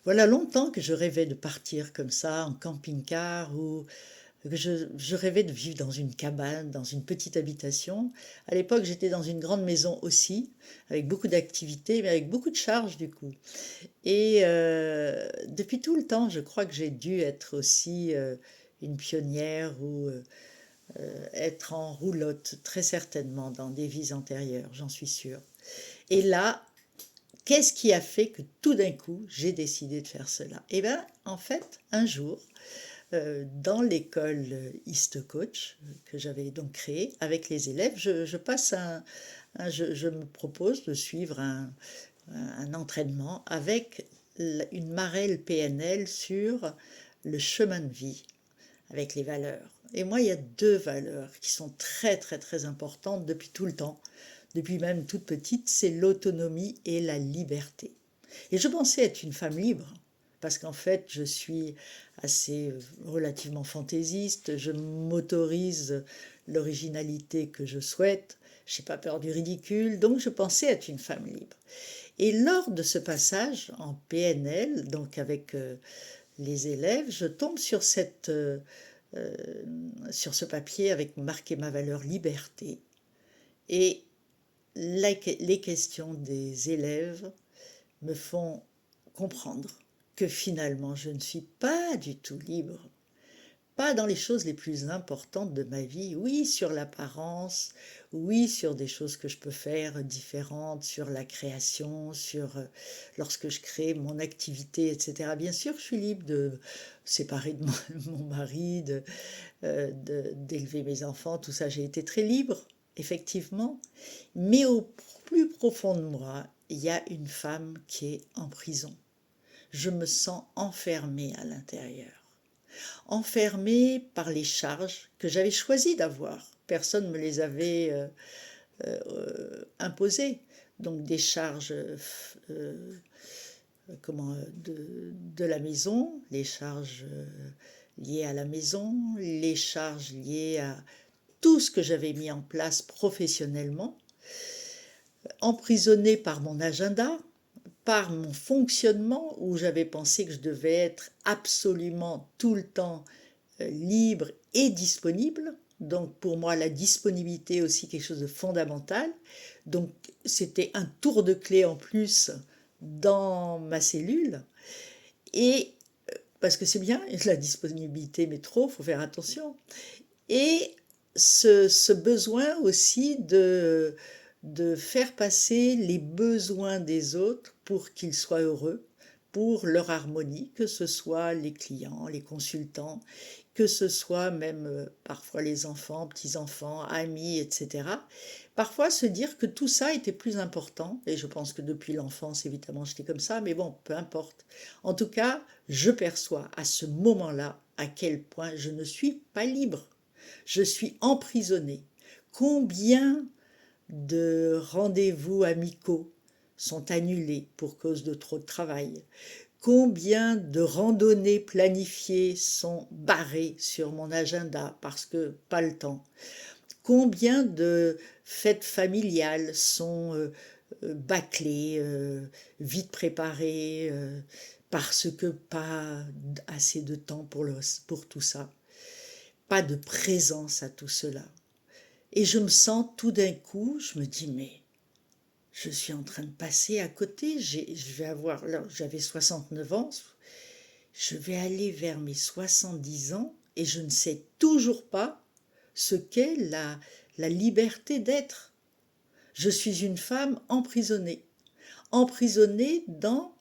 Voilà longtemps que je rêvais de partir comme ça en camping-car ou que je rêvais de vivre dans une cabane, dans une petite habitation. À l'époque, j'étais dans une grande maison aussi, avec beaucoup d'activités, mais avec beaucoup de charges du coup. Et depuis tout le temps, je crois que j'ai dû être aussi une pionnière ou être en roulotte, très certainement, dans des vies antérieures, j'en suis sûre. Et là, qu'est-ce qui a fait que tout d'un coup, j'ai décidé de faire cela? Eh bien, en fait, un jour, dans l'école East Coach, que j'avais donc créée avec les élèves, je passe je me propose de suivre un entraînement avec une marelle PNL sur le chemin de vie, avec les valeurs. Et moi, il y a deux valeurs qui sont très, très, très importantes depuis tout le temps, depuis même toute petite, c'est l'autonomie et la liberté. Et je pensais être une femme libre, parce qu'en fait, je suis assez relativement fantaisiste, je m'autorise l'originalité que je souhaite, je n'ai pas peur du ridicule, donc je pensais être une femme libre. Et lors de ce passage en PNL, donc avec les élèves, je tombe euh, sur ce papier avec marqué ma valeur liberté. Et les questions des élèves me font comprendre que finalement je ne suis pas du tout libre, pas dans les choses les plus importantes de ma vie, oui sur l'apparence, oui sur des choses que je peux faire différentes, sur la création, sur lorsque je crée mon activité, etc. Bien sûr je suis libre de séparer de mon mari, d'élever mes enfants, tout ça, j'ai été très libre, effectivement, mais au plus profond de moi, il y a une femme qui est en prison. Je me sens enfermée à l'intérieur, enfermée par les charges que j'avais choisi d'avoir. Personne ne me les avait imposées. Donc des charges de la maison, les charges liées à la maison, les charges liées à tout ce que j'avais mis en place professionnellement, emprisonnée par mon agenda, par mon fonctionnement où j'avais pensé que je devais être absolument tout le temps libre et disponible. Donc pour moi, la disponibilité est aussi quelque chose de fondamental. Donc c'était un tour de clé en plus dans ma cellule. Et parce que c'est bien, la disponibilité, mais trop, il faut faire attention. Et ce besoin aussi de faire passer les besoins des autres pour qu'ils soient heureux, pour leur harmonie, que ce soit les clients, les consultants, que ce soit même parfois les enfants, petits-enfants, amis, etc. Parfois se dire que tout ça était plus important, et je pense que depuis l'enfance, évidemment, j'étais comme ça, mais bon, peu importe. En tout cas, je perçois à ce moment-là à quel point je ne suis pas libre. Je suis emprisonnée. Combien de rendez-vous amicaux sont annulés pour cause de trop de travail? Combien de randonnées planifiées sont barrées sur mon agenda parce que pas le temps? Combien de fêtes familiales sont bâclées, vite préparées, parce que pas assez de temps pour tout ça? Pas de présence à tout cela. Et je me sens tout d'un coup, je me dis, mais je suis en train de passer à côté, je vais avoir, là j'avais 69 ans, je vais aller vers mes 70 ans et je ne sais toujours pas ce qu'est la liberté d'être. Je suis une femme emprisonnée, emprisonnée dans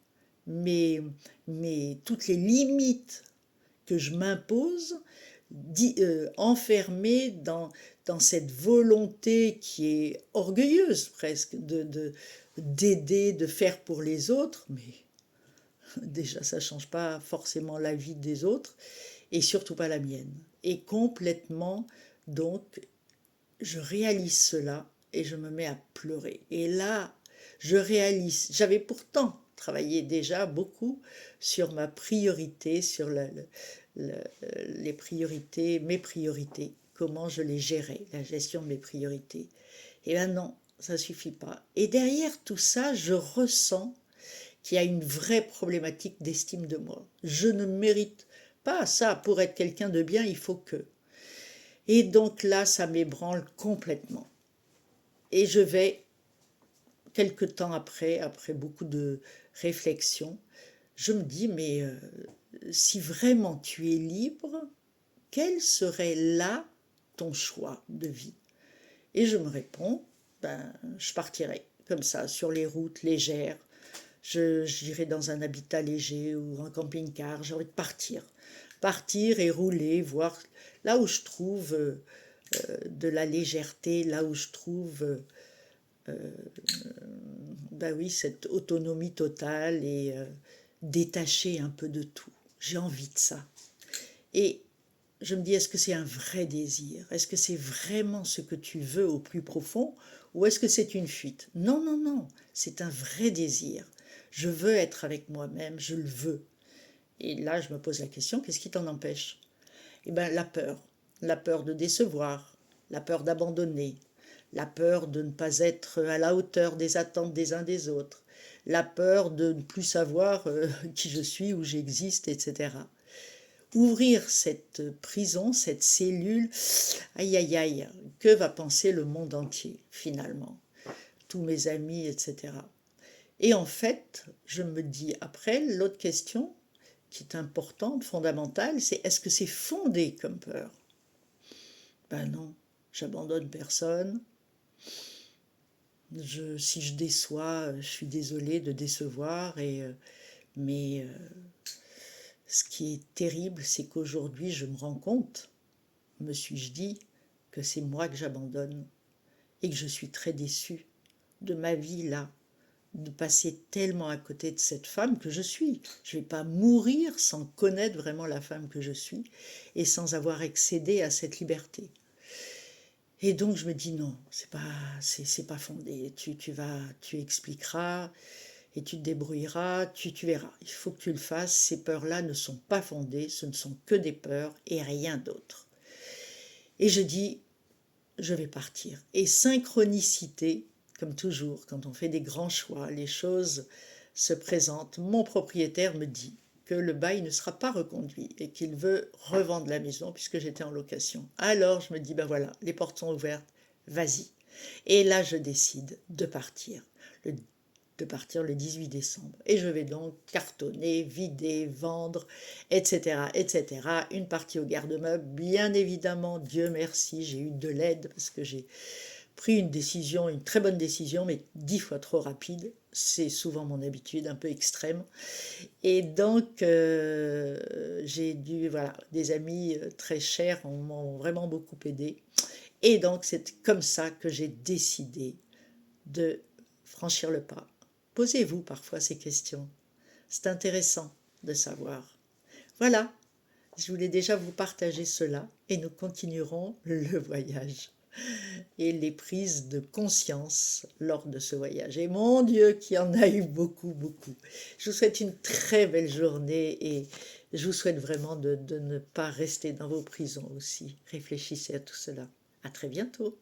mes, toutes les limites que je m'impose, enfermée dans cette volonté qui est orgueilleuse presque d'aider, de faire pour les autres, mais déjà ça ne change pas forcément la vie des autres et surtout pas la mienne. Et complètement, donc, je réalise cela et je me mets à pleurer. Et là, je réalise, j'avais pourtant travaillé déjà beaucoup sur ma priorité, sur les priorités, mes priorités, comment je les gérais, la gestion de mes priorités. Et bien non, ça ne suffit pas. Et derrière tout ça, je ressens qui a une vraie problématique d'estime de moi. Je ne mérite pas ça. Pour être quelqu'un de bien, il faut que. Et donc là, ça m'ébranle complètement. Et je vais, quelque temps après, après beaucoup de réflexion, je me dis, mais si vraiment tu es libre, quel serait là ton choix de vie? Et je me réponds, ben, je partirai comme ça, sur les routes légères. J'irai dans un habitat léger ou un camping-car. J'ai envie de partir. Partir et rouler, voir là où je trouve de la légèreté, là où je trouve ben oui, cette autonomie totale et détacher un peu de tout. J'ai envie de ça. Et je me dis, est-ce que c'est un vrai désir? Est-ce que c'est vraiment ce que tu veux au plus profond? Ou est-ce que c'est une fuite? Non, non, non, c'est un vrai désir. Je veux être avec moi-même, je le veux. Et là, je me pose la question, qu'est-ce qui t'en empêche? Eh bien, la peur de décevoir, la peur d'abandonner, la peur de ne pas être à la hauteur des attentes des uns des autres, la peur de ne plus savoir qui je suis, où j'existe, etc. Ouvrir cette prison, cette cellule, aïe aïe aïe, que va penser le monde entier finalement, tous mes amis, etc. Et en fait, je me dis après, l'autre question qui est importante, fondamentale, c'est est-ce que c'est fondé comme peur? Ben non, j'abandonne personne. Si je déçois, je suis désolée de décevoir, mais ce qui est terrible, c'est qu'aujourd'hui, je me rends compte, me suis-je dit, que c'est moi que j'abandonne et que je suis très déçue de ma vie là, de passer tellement à côté de cette femme que je suis. Je ne vais pas mourir sans connaître vraiment la femme que je suis et sans avoir accédé à cette liberté. Et donc je me dis non, c'est pas fondé. Tu expliqueras et tu te débrouilleras, tu verras. Il faut que tu le fasses. Ces peurs-là ne sont pas fondées, ce ne sont que des peurs et rien d'autre. Et je dis, je vais partir. Et synchronicité, comme toujours, quand on fait des grands choix, les choses se présentent. Mon propriétaire me dit que le bail ne sera pas reconduit et qu'il veut revendre la maison puisque j'étais en location. Alors je me dis, ben voilà, les portes sont ouvertes, vas-y. Et là, je décide de partir. De partir le 18 décembre. Et je vais donc cartonner, vider, vendre, etc., etc. Une partie au garde-meuble. Bien évidemment, Dieu merci, j'ai eu de l'aide parce que j'ai pris une décision, une très bonne décision, mais 10 fois trop rapide. C'est souvent mon habitude, un peu extrême. Et donc, j'ai dû, voilà, des amis très chers m'ont vraiment beaucoup aidé. Et donc, c'est comme ça que j'ai décidé de franchir le pas. Posez-vous parfois ces questions. C'est intéressant de savoir. Voilà, je voulais déjà vous partager cela et nous continuerons le voyage et les prises de conscience lors de ce voyage. Et mon Dieu, qu'il y en a eu beaucoup, beaucoup. Je vous souhaite une très belle journée et je vous souhaite vraiment de ne pas rester dans vos prisons aussi. Réfléchissez à tout cela. À très bientôt.